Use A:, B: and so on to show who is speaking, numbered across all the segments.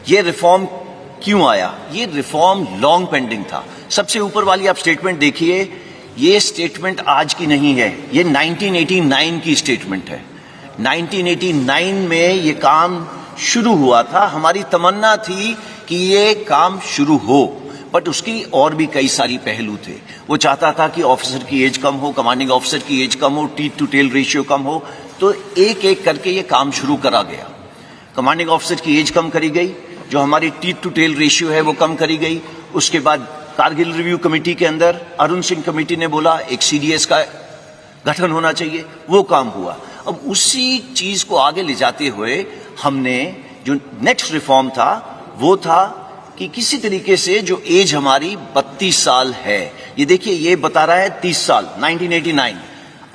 A: ये रिफॉर्म क्यों आया? ये रिफॉर्म लॉन्ग पेंडिंग था। सबसे ऊपर वाली आप स्टेटमेंट देखिए, ये स्टेटमेंट आज की नहीं है, ये 1989 की स्टेटमेंट है। 1989 में ये काम शुरू हुआ था। हमारी तमन्ना थी कि ये काम शुरू हो, बट उसकी और भी कई सारी पहलू थे। वो चाहता था कि ऑफिसर की एज कम हो, कमांडिंग ऑफिसर की एज कम हो, टीथ टू टेल रेशियो कम हो, तो एक एक करके ये काम शुरू करा गया। कमांडिंग ऑफिसर की एज कम करी गई, जो हमारी टीथ टू टेल रेशियो है वो कम करी गई। उसके बाद कारगिल रिव्यू कमेटी के अंदर अरुण सिंह कमेटी ने बोला एक सीडीएस का गठन होना चाहिए, वो काम हुआ। अब उसी चीज को आगे ले जाते हुए हमने जो नेक्स्ट रिफॉर्म था वो था कि किसी तरीके से जो एज हमारी 32 साल है, ये देखिए ये बता रहा है 30 साल 1989,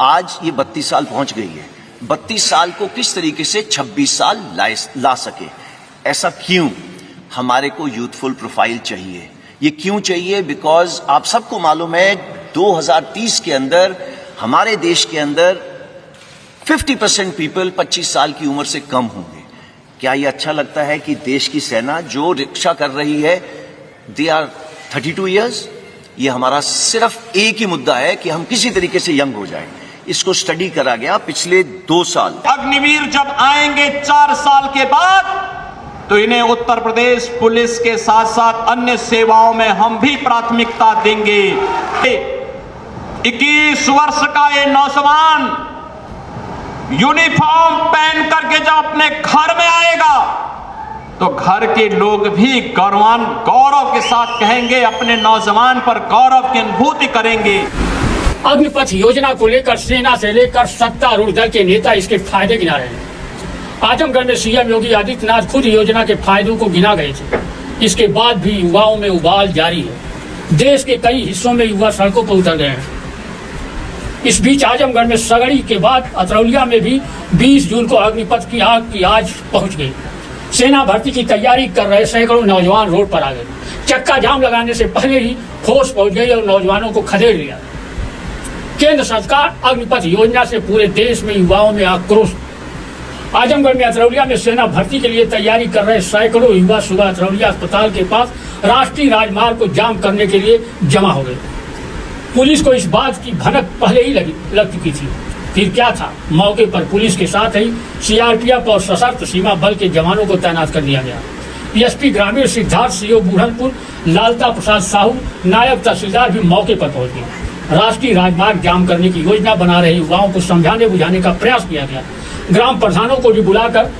A: आज ये 32 साल पहुंच गई है। 32 साल को किस तरीके से 26 साल ला सके, ऐसा क्यों? हमारे को यूथफुल प्रोफाइल चाहिए। ये क्यों चाहिए? बिकॉज आप सबको मालूम है 2030 के अंदर हमारे देश के अंदर 50% पीपल 25 साल की उम्र से कम होंगे। क्या ये अच्छा लगता है कि देश की सेना जो रक्षा कर रही है दे आर 32 ईयर्स? ये हमारा सिर्फ एक ही मुद्दा है कि हम किसी तरीके से यंग हो जाएं। इसको स्टडी करा गया पिछले 2 साल।
B: अग्निवीर जब आएंगे 4 साल के बाद, तो इन्हें उत्तर प्रदेश पुलिस के साथ साथ अन्य सेवाओं में हम भी प्राथमिकता देंगे। 21 वर्ष का ये नौजवान यूनिफॉर्म पहन करके जब अपने घर में आएगा तो घर के लोग भी गौरव के साथ कहेंगे, अपने नौजवान पर गौरव की अनुभूति करेंगे।
C: अग्निपथ योजना को लेकर सेना से लेकर सत्तारूढ़ दल के नेता इसके फायदे गिना रहे हैं। आजमगढ़ में सीएम योगी आदित्यनाथ खुद योजना के फायदों को गिना गए थे। इसके बाद भी युवाओं में उबाल जारी है। देश के कई हिस्सों में युवा सड़कों पर उतर गए हैं। इस बीच आजमगढ़ में सगड़ी के बाद अतरौलिया में भी 20 जून को अग्निपथ की आग की आज पहुंच गई। सेना भर्ती की तैयारी कर रहे सैकड़ों नौजवान रोड पर आ गए। चक्का जाम लगाने से पहले ही फोर्स पहुंच गई और नौजवानों को खदेड़ लिया। केंद्र सरकार अग्निपथ योजना से पूरे देश में युवाओं में आक्रोश। आजमगढ़ में अतरौलिया में सेना भर्ती के लिए तैयारी कर रहे सैकड़ों युवा सुबह अतरौलिया अस्पताल के पास राष्ट्रीय राजमार्ग को जाम करने के लिए जमा हो गए। पुलिस को इस बात की भनक पहले ही लग चुकी थी। फिर क्या था, मौके पर पुलिस के साथ ही सीआरपीएफ और सशस्त्र सीमा बल के जवानों को तैनात कर दिया गया। एसपी ग्रामीण सिद्धार्थ सीओ बुरहानपुर, लालता प्रसाद साहू, नायब तहसीलदार भी मौके पर पहुंच गए। राष्ट्रीय राजमार्ग जाम करने की योजना बना रहे युवाओं को समझाने बुझाने का प्रयास किया गया। ग्राम प्रधानों को भी बुलाकर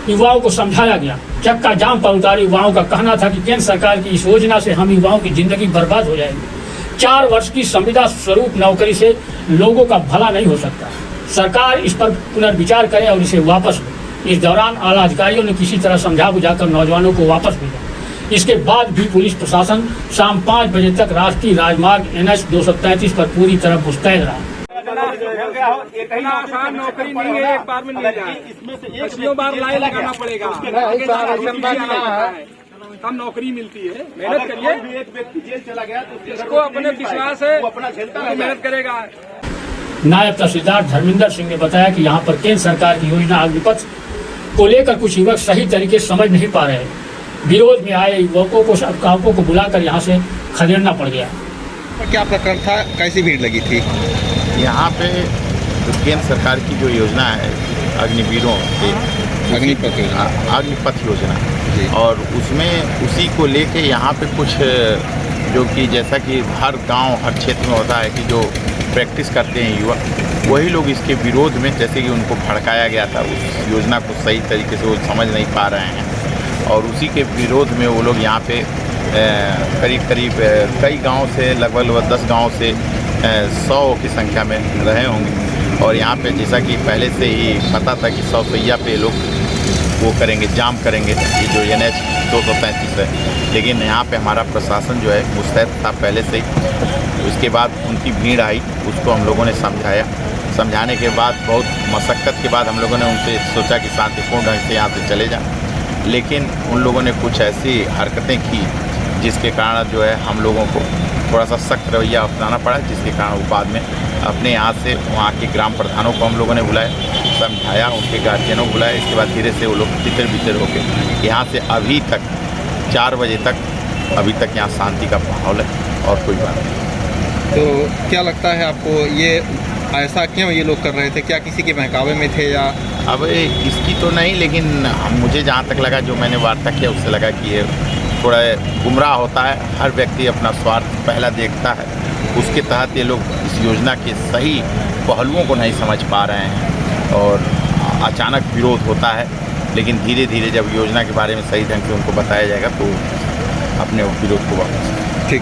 C: युवाओं को समझाया गया। चक्का जाम पर उतारे युवाओं का कहना था कि केंद्र सरकार की इस योजना से हम युवाओं की जिंदगी बर्बाद हो जाएगी। 4 वर्ष की संविदा स्वरूप नौकरी से लोगों का भला नहीं हो सकता। सरकार इस पर पुनर्विचार करे और इसे वापस ले। इस दौरान आला अधिकारियों ने किसी तरह समझा बुझाकर नौजवानों को वापस भेजा। इसके बाद भी पुलिस प्रशासन शाम 5 बजे तक राष्ट्रीय राजमार्ग NH 233 पर पूरी तरह मुस्तैद रहा।
D: आसान नौकरी नहीं है, एक बार में नहीं जाए, इसमें से एक बार लाइन लगाना पड़ेगा, तब नौकरी मिलती है। मेहनत करिए। एक व्यक्ति जेल चला गया तो इसको अपने विश्वास है वो अपना झेलता है, मेहनत करेगा।
C: नायब तहसीलदार धर्मेंद्र सिंह ने बताया कि यहाँ पर केंद्र सरकार की योजना अग्निपथ को लेकर कुछ युवक सही तरीके से समझ नहीं पा रहे। विरोध में आए युवकों को अभिभावकों को बुलाकर यहाँ से खदेड़ना पड़ गया।
E: क्या प्रकरण था, कैसी भीड़ लगी थी?
F: यहाँ पे जो केंद्र सरकार की जो योजना है अग्निवीरों की, अग्निपथ योजना, और उसमें उसी को लेके यहाँ पे कुछ जो कि जैसा कि हर गांव हर क्षेत्र में होता है कि जो प्रैक्टिस करते हैं युवक, वही लोग इसके विरोध में, जैसे कि उनको भड़काया गया था, उस योजना को सही तरीके से वो समझ नहीं पा रहे हैं और उसी के विरोध में वो लोग यहाँ पे करीब कई गांव से लगभग 10 गांव से 100 की संख्या में रहे होंगे। और यहाँ पे जैसा कि पहले से ही पता था कि 100 सैया पे लोग वो करेंगे, जाम करेंगे, ये जो NH 233 है। लेकिन यहाँ पे हमारा प्रशासन जो है मुस्तैद था पहले से ही। उसके बाद उनकी भीड़ आई, उसको हम लोगों ने समझाया। समझाने के बाद बहुत मशक्क़त के बाद हम लोगों ने उनसे सोचा कि शांतिपूर्ण ढंग से यहाँ से चले जाएं। लेकिन उन लोगों ने कुछ ऐसी हरकतें की जिसके कारण जो है हम लोगों को थोड़ा सा सख्त रवैया अपनाना पड़ा, जिसके कारण वो बाद में अपने यहाँ से वहाँ के ग्राम प्रधानों को हम लोगों ने बुलाया, समझाया, उनके गार्जियनों को बुलाया। इसके बाद धीरे से वो लोग तितर बितर होकर यहाँ से अभी तक 4 बजे तक अभी तक यहाँ शांति का माहौल है और कोई बात नहीं।
E: तो क्या लगता है आपको, ये ऐसा क्यों ये लोग कर रहे थे? क्या किसी के बहकावे में थे या?
F: अब इसकी तो नहीं, लेकिन मुझे जहाँ तक लगा, जो मैंने वार्ता किया उससे लगा कि ये थोड़ा गुमराह होता है। हर व्यक्ति अपना स्वार्थ पहला देखता है, उसके तहत ये लोग इस योजना के सही पहलुओं को नहीं समझ पा रहे हैं और अचानक विरोध होता है। लेकिन धीरे धीरे जब योजना के बारे में सही ढंग से उनको बताया जाएगा तो अपने विरोध को वापस।
E: ठीक।